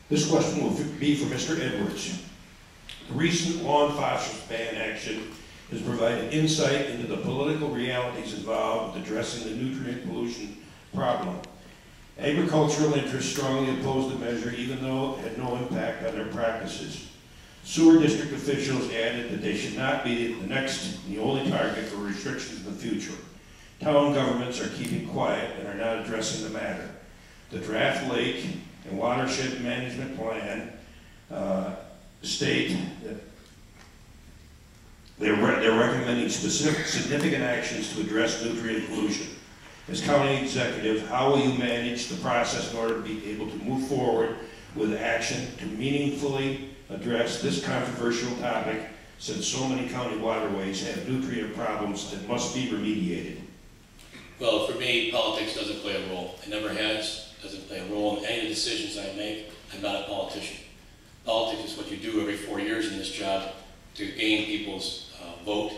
This question will be for Mr. Edwards. The recent lawn phosphorus ban action has provided insight into the political realities involved with addressing the nutrient pollution problem. Agricultural interests strongly opposed the measure even though it had no impact on their practices. Sewer district officials added that they should not be the next and the only target for restrictions in the future. Town governments are keeping quiet and are not addressing the matter. The draft lake and watershed management plan state that they're recommending significant actions to address nutrient pollution. As county executive, how will you manage the process in order to be able to move forward with action to meaningfully address this controversial topic, since so many county waterways have nutrient problems that must be remediated? Well, for me, politics doesn't play a role. It never has, doesn't play a role in any of the decisions I make. I'm not a politician. Politics is what you do every 4 years in this job to gain people's vote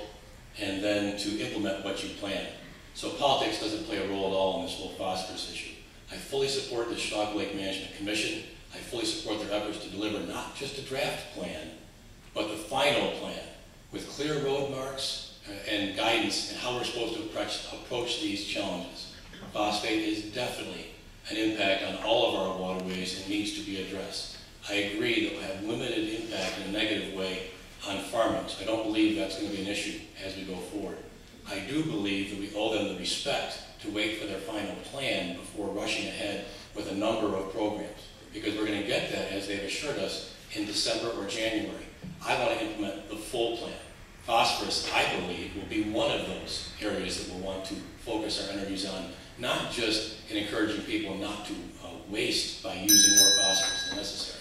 and then to implement what you plan. So politics doesn't play a role at all in this whole phosphorus issue. I fully support the Chautauqua Lake Management Commission. I fully support their efforts to deliver not just a draft plan, but the final plan with clear road marks and guidance in how we're supposed to approach these challenges. Phosphate is definitely an impact on all of our waterways and needs to be addressed. I agree that we'll have limited impact in a negative way on farming. So I don't believe that's going to be an issue as we go forward. I do believe that we owe them the respect to wait for their final plan before rushing ahead with a number of programs, because we're going to get that, as they've assured us, in December or January. I want to implement the full plan. Phosphorus, I believe, will be one of those areas that we'll want to focus our energies on, not just in encouraging people not to waste by using more phosphorus than necessary.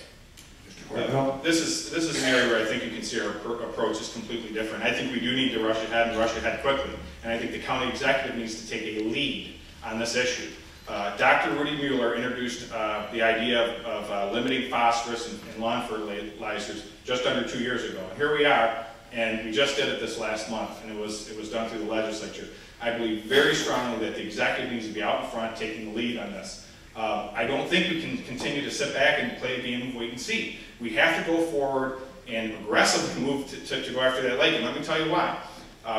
This is an area where I think you can see our approach is completely different. I think we do need to rush ahead and rush ahead quickly. And I think the county executive needs to take a lead on this issue. Dr. Rudy Mueller introduced the idea of limiting phosphorus in lawn fertilizers just under 2 years ago. And here we are, and we just did it this last month, and it was done through the legislature. I believe very strongly that the executive needs to be out in front taking the lead on this. I don't think we can continue to sit back and play a game of wait and see. We have to go forward and aggressively move to go after that lake, and let me tell you why.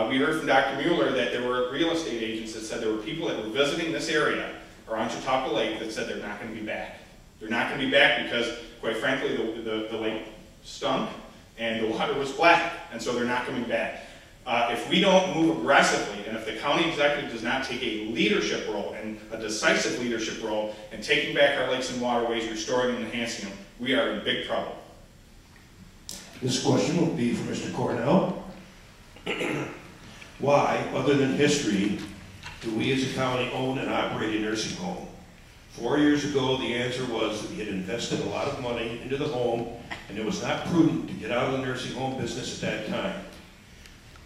We heard from Dr. Mueller that there were real estate agents that said there were people that were visiting this area around Chautauqua Lake that said they're not going to be back. They're not going to be back because, quite frankly, the lake stunk and the water was black, and so they're not coming back. If we don't move aggressively, and if the county executive does not take a leadership role, and a decisive leadership role, in taking back our lakes and waterways, restoring and enhancing them, we are in big trouble. This question will be for Mr. Cornell. Why, other than history, do we as a county own and operate a nursing home? 4 years ago, the answer was that we had invested a lot of money into the home, and it was not prudent to get out of the nursing home business at that time.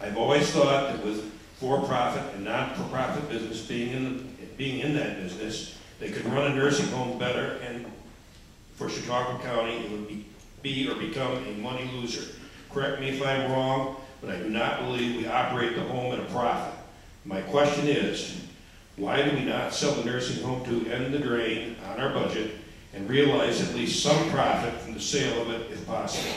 I've always thought that with for-profit and non-for-profit business being in that business, they could run a nursing home better, and for Chautauqua County, it would be or become a money loser. Correct me if I'm wrong, but I do not believe we operate the home at a profit. My question is, why do we not sell the nursing home to end the drain on our budget and realize at least some profit from the sale of it if possible?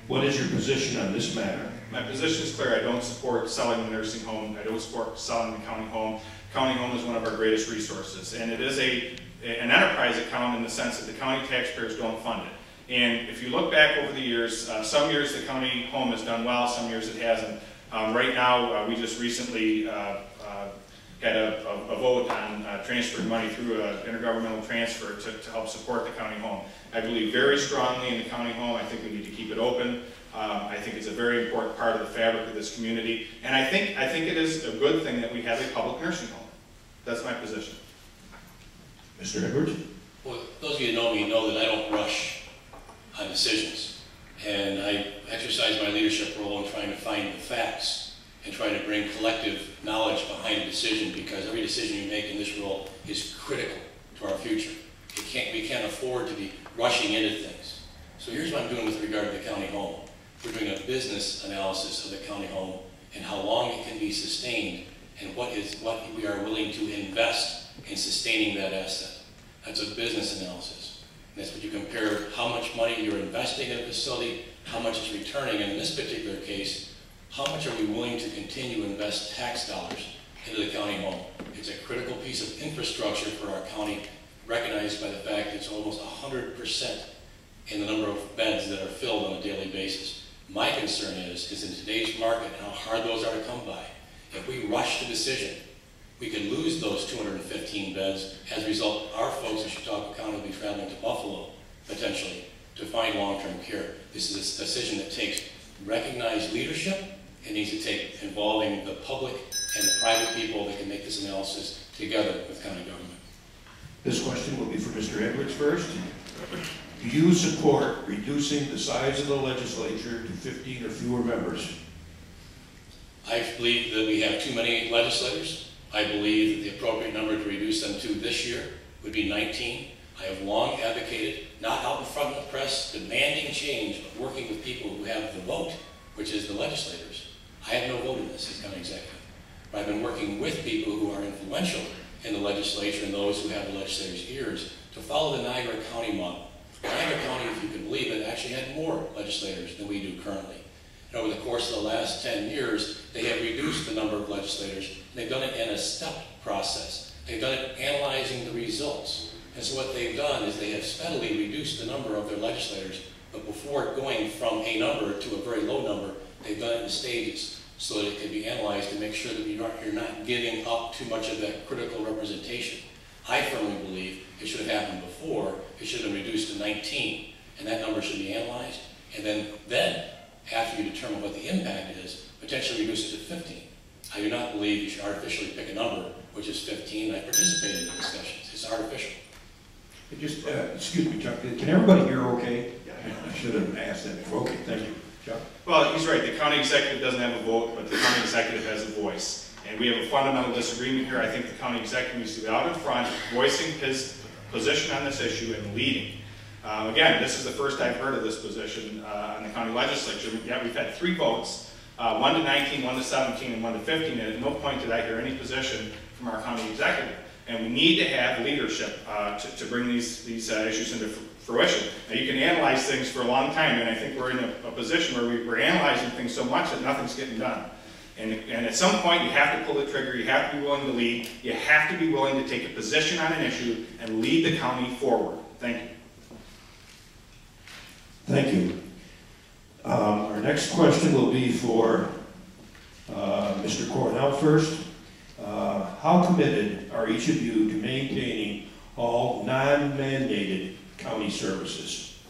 What is your position on this matter? My position is clear. I don't support selling the nursing home. I don't support selling the county home. County home is one of our greatest resources, and it is an enterprise account in the sense that the county taxpayers don't fund it. And if you look back over the years, some years the county home has done well, some years it hasn't. Right now, we just recently had a vote on transferring money through an intergovernmental transfer to help support the county home. I believe very strongly in the county home. I think we need to keep it open. I think it's a very important part of the fabric of this community. And I think it is a good thing that we have a public nursing home. That's my position. Mr. Edwards? Well, those of you who know me know that I don't rush on decisions. And I exercise my leadership role in trying to find the facts and trying to bring collective knowledge behind a decision, because every decision you make in this role is critical to our future. We can't afford to be rushing into things. So here's what I'm doing with regard to the county home. We're doing a business analysis of the county home and how long it can be sustained and what we are willing to invest in sustaining that asset. That's a business analysis. And that's what you compare how much investing in a facility, how much it's returning, and in this particular case, how much are we willing to continue to invest tax dollars into the county home? It's a critical piece of infrastructure for our county, recognized by the fact that it's almost 100% in the number of beds that are filled on a daily basis. My concern is in today's market, how hard those are to come by. If we rush the decision, we could lose those 215 beds. As a result, our folks in Chautauqua County will be traveling to Buffalo, potentially, to find long-term care. This is a decision that takes recognized leadership. It needs to take involving the public and the private people that can make this analysis together with county government. This question will be for Mr. Edwards first. Do you support reducing the size of the legislature to 15 or fewer members? I believe that we have too many legislators. I believe that the appropriate number to reduce them to this year would be 19. I have long advocated, not out in front of the press, demanding change, but working with people who have the vote, which is the legislators. I have no vote in this as county executive. But I've been working with people who are influential in the legislature and those who have the legislators' ears to follow the Niagara County model. Niagara County, if you can believe it, actually had more legislators than we do currently. And over the course of the last 10 years, they have reduced the number of legislators. They've done it in a stepped process. They've done it analyzing the results. And so what they've done is they have steadily reduced the number of their legislators, but before going from a number to a very low number, they've done it in stages so that it can be analyzed to make sure that you're not giving up too much of that critical representation. I firmly believe it should have happened before. It should have been reduced to 19, and that number should be analyzed. And then after you determine what the impact is, potentially reduce it to 15. I do not believe you should artificially pick a number, which is 15. I participated in the discussions. It's artificial. Just, excuse me, Chuck, can everybody hear okay? I should have asked that before. Okay, thank you. Chuck? Well, he's right. The county executive doesn't have a vote, but the county executive has a voice. And we have a fundamental disagreement here. I think the county executive needs to be out in front, voicing his position on this issue and leading. Again, this is the first I've heard of this position on the county legislature. Yeah, we've had 3 votes, 1 to 19, 1 to 17, and 1 to 15, and at no point did I hear any position from our county executive. And we need to have leadership to bring these issues into fruition. Now, you can analyze things for a long time, and I think we're in a position where we're analyzing things so much that nothing's getting done. And at some point, you have to pull the trigger, you have to be willing to lead, you have to be willing to take a position on an issue and lead the county forward. Thank you. Thank you. Our next question will be for Mr. Cornell first. How committed are each of you to maintaining all non-mandated county services?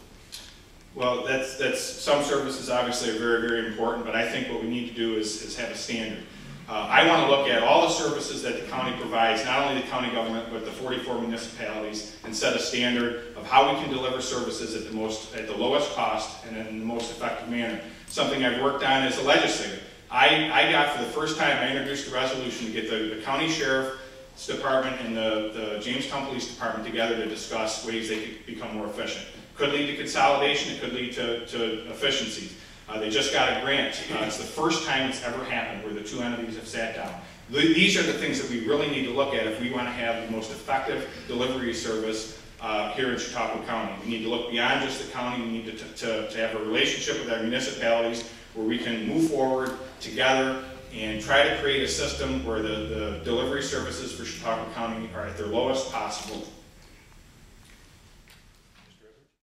Well, that's some services obviously are very, very important, but I think what we need to do is have a standard. I want to look at all the services that the county provides, not only the county government, but the 44 municipalities, and set a standard of how we can deliver services at the lowest cost and in the most effective manner. Something I've worked on as a legislator. I got, for the first time, I introduced a resolution to get the county sheriff's department and the Jamestown Police Department together to discuss ways they could become more efficient. Could lead to consolidation, it could lead to efficiencies. They just got a grant. It's the first time it's ever happened where the 2 entities have sat down. These are the things that we really need to look at if we want to have the most effective delivery service here in Chautauqua County. We need to look beyond just the county. We need to have a relationship with our municipalities where we can move forward together and try to create a system where the delivery services for Chautauqua County are at their lowest possible